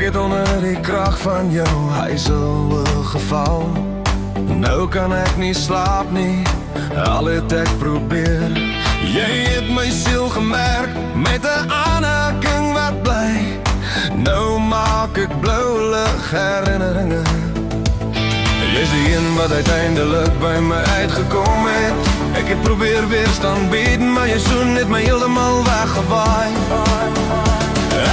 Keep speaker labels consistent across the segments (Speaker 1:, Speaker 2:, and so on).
Speaker 1: het onder die krag van jou huiselwe geval. Nou kan ek nie slaap nie, al het ek probeer. Jy het my siel gemerk met 'n aanraking wat bly. Nou maak ek blou lig herinneringe. Jy's die een wat uiteindelik by my uitgekom het. Ek het probeer weerstand bied, maar jy soen het my heeltemal weggewaai.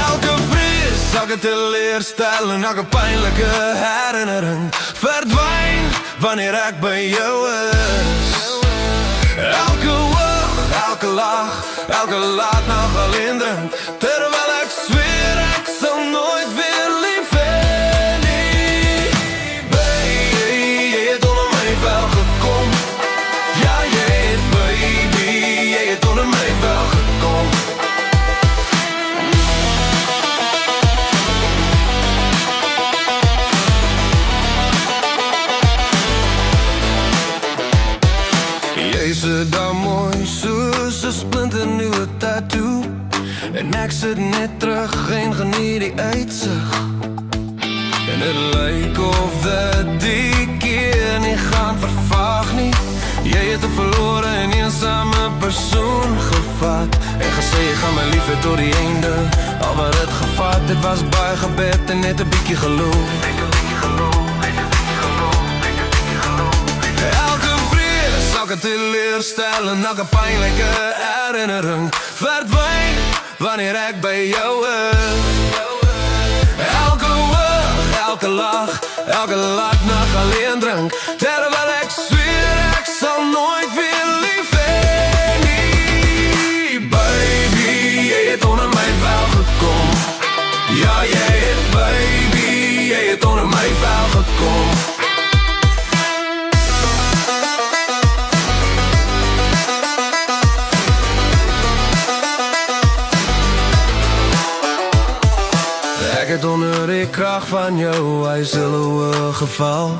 Speaker 1: Elke vrees, elke teleurstelling, elke pynlike herinnering verdwyn wanneer ek by jou is. Elke oog, elke lach, elke laatnag alleen drink, terwyl ek zweer ek sal nooit weer lief hê nie. Baby, jy het onder my vel gekom. Ja, jy het baby, jy het onder my vel gekom. Jy sit daar mooi soos 'n splinternuwe tattoo, en ek sit net terug en geniet die uitsig. En het lyk of dat die keer nie gaan vervaag nie. Jy het 'n verlore en eensame persoon gevat en gesê jy gaan my lief hê tot die einde. Al wat het gevat het was baie gebed en net 'n bietjie geloof. Elke teleurstelling, elke pynlike herinnering verdwyn wanneer ek by jou is. Elke oog, elke lach, elke laatnag alleen drink, terwyl ek zweer ek sal nooit weer lief hê nie. Baby, jy het onder my vel gekom. Ja, jy het baby, jy het onder my vel gekom. Ek het onder die krag van jou huiselwe geval.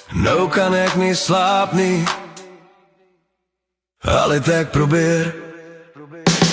Speaker 1: Nou kan ek nie slaap nie, al het ek probeer.